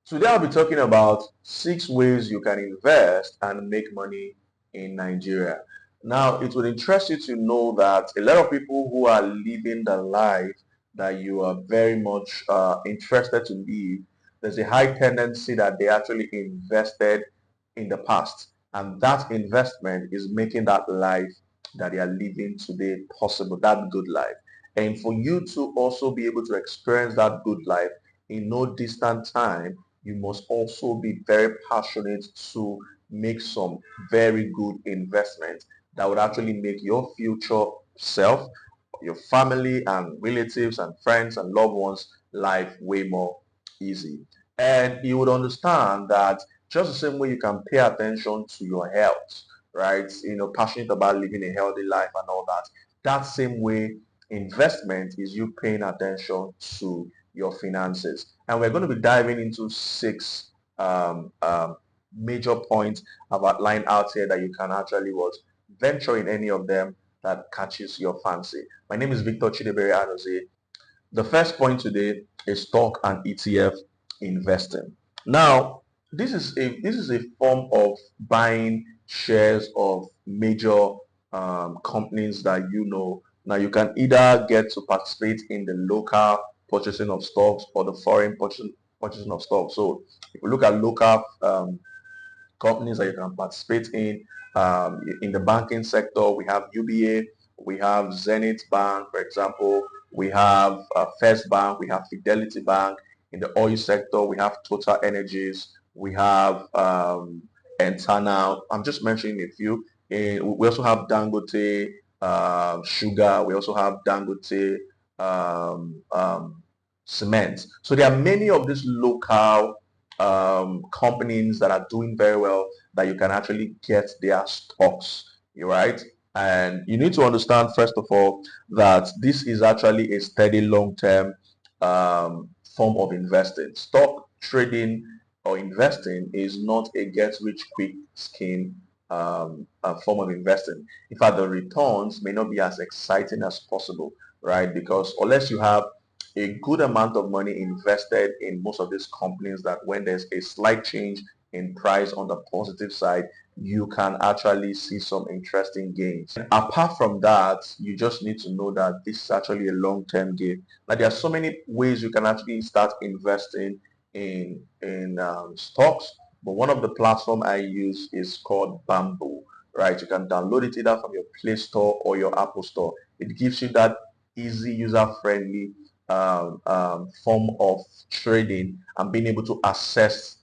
Today I'll be talking about 6 ways you can invest and make money in Nigeria. Now, it would interest you to know that a lot of people who are living the life that you are very much interested to live, there's a high tendency that they actually invested in the past. And that investment is making that life that they are living today possible, that good life. And for you to also be able to experience that good life in no distant time, you must also be very passionate to make some very good investments that would actually make your future self, your family and relatives and friends and loved ones life way more easy. And you would understand that just the same way you can pay attention to your health, right? Passionate about living a healthy life and all that. That same way investment is you paying attention to your finances. And we're going to be diving into 6 major points I've outlined out here that you can actually venture in any of them that catches your fancy. My name is Victor Chidebere Anozie. The first point today is stock and ETF investing. Now, this is a form of buying shares of major companies that you know. Now, you can either get to participate in the local purchasing of stocks or the foreign purchasing of stocks. So, if you look at local companies that you can participate in the banking sector, we have UBA, we have Zenith Bank, for example, we have First Bank, we have Fidelity Bank. In the oil sector, we have Total Energies, we have Entana. I'm just mentioning a few. We also have Dangote Sugar. We also have Dangote Cement. So there are many of these local companies that are doing very well that you can actually get their stocks, right? And you need to understand, first of all, that this is actually a steady long-term form of investing. Stock trading or investing is not a get-rich-quick scheme form of investing. In fact, the returns may not be as exciting as possible, right? Because unless you have a good amount of money invested in most of these companies, that when there's a slight change in price on the positive side, you can actually see some interesting gains. And apart from that, you just need to know that this is actually a long-term game. Now, there are so many ways you can actually start investing in stocks, but one of the platform I use is called Bamboo, right? You can download it either from your Play Store or your Apple Store. It gives you that easy, user-friendly form of trading and being able to assess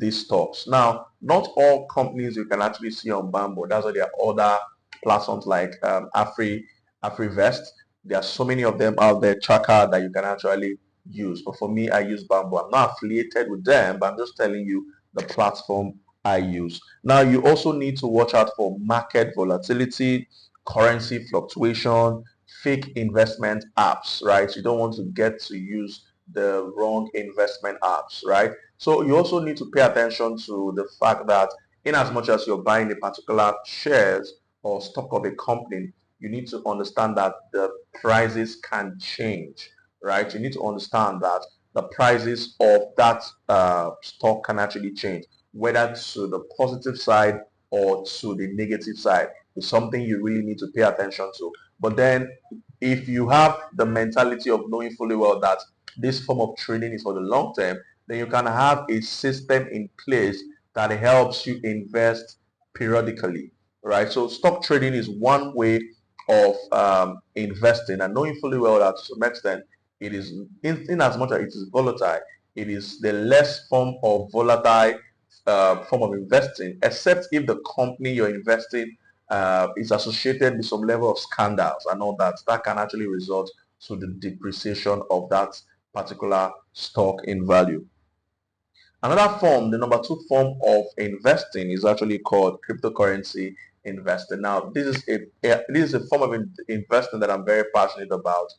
these stocks. Now, not all companies you can actually see on Bamboo. That's why there are other platforms like AfriVest. There are so many of them out there, Chaka, that you can actually use. But for me, I use Bamboo. I'm not affiliated with them, but I'm just telling you the platform I use. Now, you also need to watch out for market volatility, currency fluctuation, fake investment apps, right? You don't want to get to use the wrong investment apps, right? So you also need to pay attention to the fact that in as much as you're buying a particular shares or stock of a company, you need to understand that the prices can change, right? You need to understand that the prices of that stock can actually change, whether to the positive side or to the negative side. It's something you really need to pay attention to. But then if you have the mentality of knowing fully well that this form of trading is for the long term, then you can have a system in place that helps you invest periodically, right? So stock trading is one way of investing, and knowing fully well that to some extent it is, in as much as it is volatile, it is the less form of volatile form of investing, except if the company you're investing is associated with some level of scandals and all that. That can actually result to the depreciation of that particular stock in value. Another form, the number 2 form of investing, is actually called cryptocurrency investing. Now, this is a form of investing that I'm very passionate about.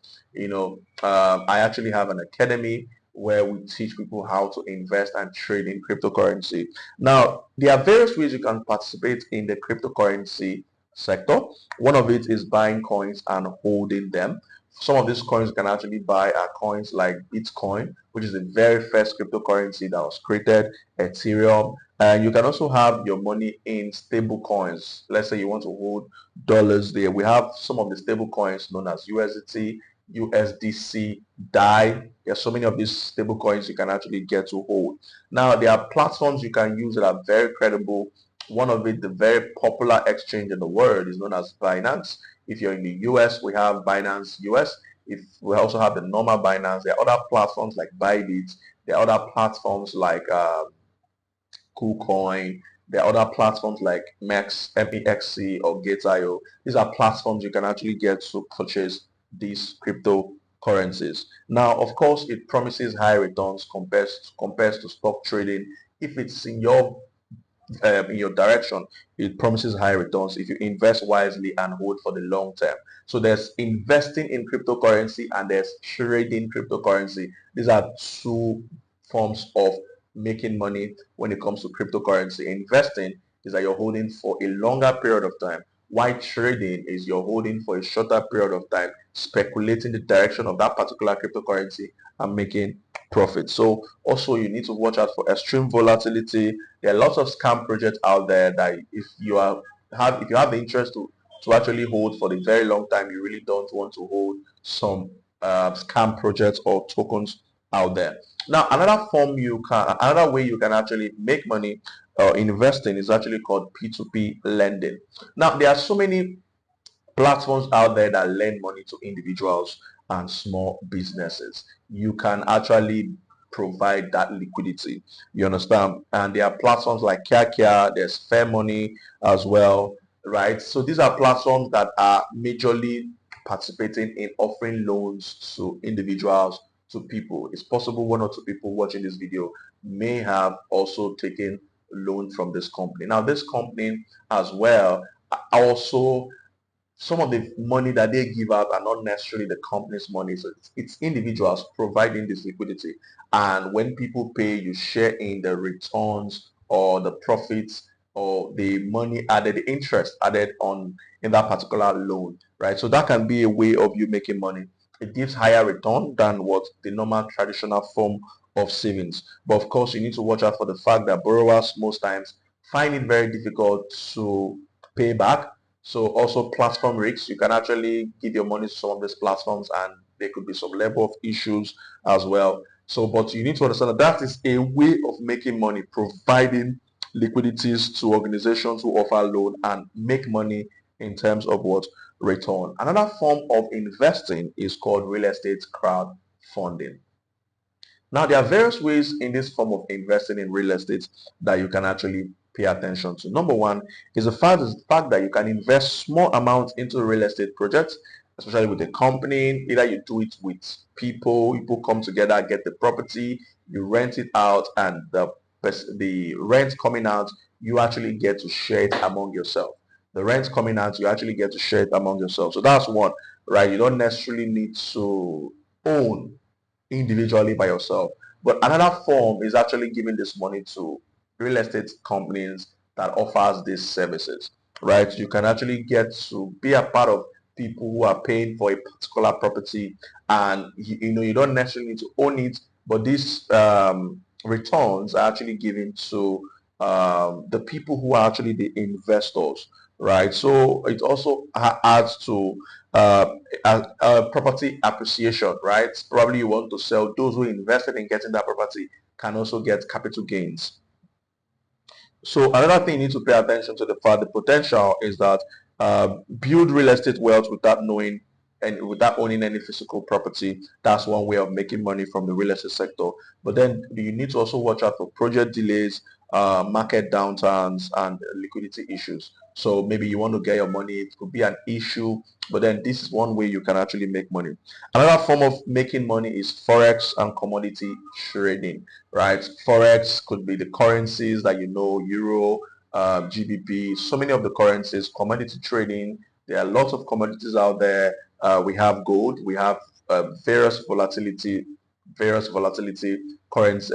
I actually have an academy where we teach people how to invest and trade in cryptocurrency. Now, there are various ways you can participate in the cryptocurrency sector. One of it is buying coins and holding them. Some of these coins you can actually buy are coins like Bitcoin, which is the very first cryptocurrency that was created, Ethereum, and you can also have your money in stable coins. Let's say you want to hold dollars there. We have some of the stable coins known as USDT, USDC, DAI. There are so many of these stable coins you can actually get to hold. Now, there are platforms you can use that are very credible. One of it, the very popular exchange in the world, is known as Binance. If you're in the US, we have Binance US. If we also have the normal Binance, there are other platforms like Bybit. There are other platforms like KuCoin. There are other platforms like MEXC or Gate.io. These are platforms you can actually get to purchase these cryptocurrencies. Now, of course, it promises high returns compares to stock trading. If it's in your direction, it promises high returns if you invest wisely and hold for the long term. So there's investing in cryptocurrency and there's trading cryptocurrency. These are two forms of making money when it comes to cryptocurrency. Investing is that you're holding for a longer period of time, while trading is you're holding for a shorter period of time, speculating the direction of that particular cryptocurrency and making profit. So also you need to watch out for extreme volatility. There are lots of scam projects out there that if you have the interest to actually hold for the very long time, you really don't want to hold some scam projects or tokens out there. Now, another way you can actually make money investing is actually called P2P lending. Now, there are so many platforms out there that lend money to individuals and small businesses. You can actually provide that liquidity. You understand? And there are platforms like Kia, there's Fair Money as well, right? So these are platforms that are majorly participating in offering loans to individuals, to people. It's possible one or two people watching this video may have also taken loan from this company. Now, this company as well also, some of the money that they give out are not necessarily the company's money. So it's individuals providing this liquidity. And when people pay, you share in the returns or the profits or the money added, the interest added on in that particular loan, right? So that can be a way of you making money. It gives higher return than what the normal traditional form of savings. But of course, you need to watch out for the fact that borrowers most times find it very difficult to pay back. So also platform risks, you can actually give your money to some of these platforms and there could be some level of issues as well. So, but you need to understand that that is a way of making money, providing liquidities to organizations who offer loan and make money in terms of what return. Another form of investing is called real estate crowdfunding. Now, there are various ways in this form of investing in real estate that you can actually pay attention to. Number one is the fact that you can invest small amounts into real estate projects, especially with a company. Either you do it with people come together, get the property, you rent it out, and the rent coming out, you actually get to share it among yourself. The rent coming out, you actually get to share it among yourself. So that's one, right? You don't necessarily need to own individually by yourself. But another form is actually giving this money to real estate companies that offers these services, right? You can actually get to be a part of people who are paying for a particular property, and you don't necessarily need to own it, but these returns are actually given to the people who are actually the investors, right? So it also adds to property appreciation, right? Probably you want to sell. Those who invested in getting that property can also get capital gains. So another thing you need to pay attention to the potential is that build real estate wealth without knowing and without owning any physical property. That's one way of making money from the real estate sector. But then you need to also watch out for project delays, market downturns, and liquidity issues. So maybe you want to get your money, it could be an issue, but then this is one way you can actually make money. Another form of making money is forex and commodity trading, right? Forex could be the currencies that euro, GBP, so many of the currencies. Commodity trading, there are lots of commodities out there. We have gold, we have various volatility current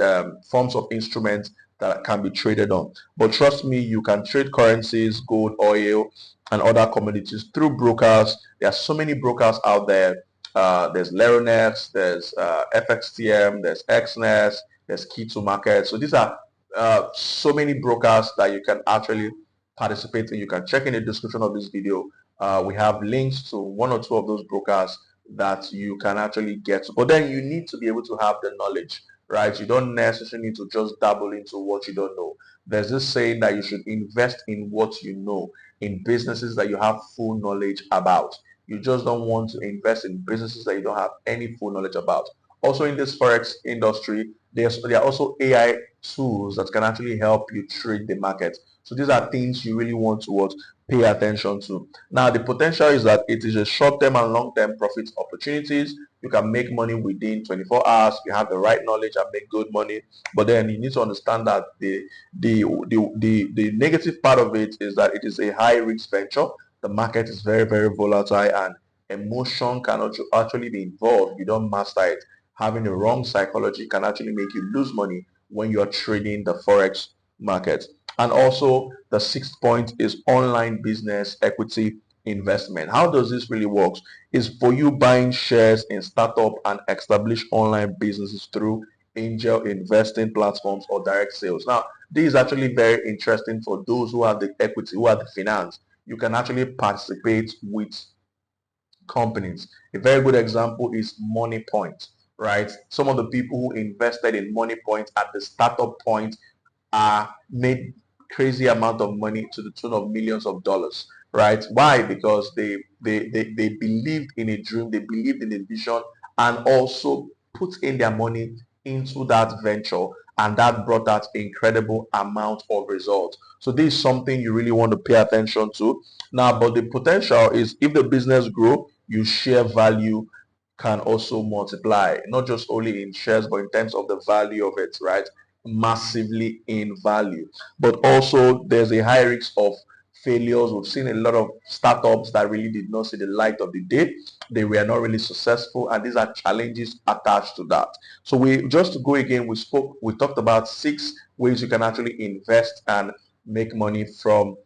forms of instruments that can be traded on. But trust me, you can trade currencies, gold, oil, and other commodities through brokers. There are so many brokers out there. there's Leronex, there's FXTM, there's XNES, there's Key to Market. So these are so many brokers that you can actually participate in. You can check in the description of this video. We have links to one or two of those brokers that you can actually get to. But then you need to be able to have the knowledge, right? You don't necessarily need to just dabble into what you don't know. There's this saying that you should invest in what you know, in businesses that you have full knowledge about. You just don't want to invest in businesses that you don't have any full knowledge about. Also in this Forex industry, there are also AI tools that can actually help you trade the market. So these are things you really want to pay attention to. Now the potential is that it is a short-term and long-term profit opportunities. You can make money within 24 hours. You have the right knowledge and make good money. But then you need to understand that the negative part of it is that it is a high risk venture. The market is very, very volatile and emotion cannot actually be involved. You don't master it. Having the wrong psychology can actually make you lose money when you're trading the Forex market. And also the sixth point is online business equity investment. How does this really work? Is for you buying shares in startup and established online businesses through angel investing platforms or direct sales. Now, this is actually very interesting for those who have the equity, who have the finance. You can actually participate with companies. A very good example is Money Point, right? Some of the people who invested in Money Point at the startup point made crazy amount of money to the tune of millions of dollars, right? Why? Because they believed in a dream, they believed in a vision, and also put in their money into that venture, and that brought that incredible amount of results. So this is something you really want to pay attention to. Now, but the potential is if the business grow, you share value can also multiply, not just only in shares, but in terms of the value of it, right? Massively in value. But also there's a high risk of failures. We've seen a lot of startups that really did not see the light of the day. They were not really successful, and these are challenges attached to that. So we just to go again, we talked about 6 ways you can actually invest and make money from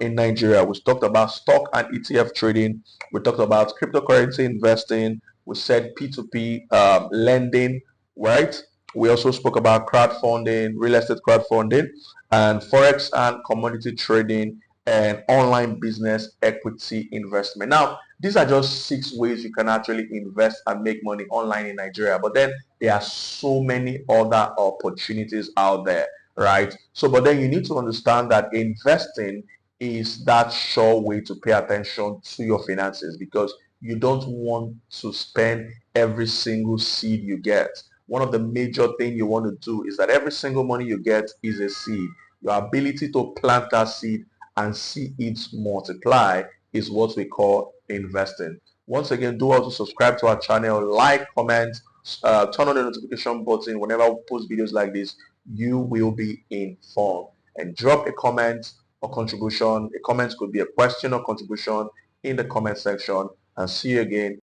in Nigeria. We talked about stock and ETF trading. We talked about cryptocurrency investing. We said P2P lending, right? We also spoke about crowdfunding, real estate crowdfunding, and forex and commodity trading and online business equity investment. Now, these are just 6 ways you can actually invest and make money online in Nigeria. But then there are so many other opportunities out there, right? So, but then you need to understand that investing is that sure way to pay attention to your finances, because you don't want to spend every single seed you get. One of the major things you want to do is that every single money you get is a seed. Your ability to plant that seed and see it multiply is what we call investing. Once again, do also subscribe to our channel, like, comment, turn on the notification button. Whenever we post videos like this, you will be informed. And drop a comment or contribution. A comment could be a question or contribution in the comment section. And see you again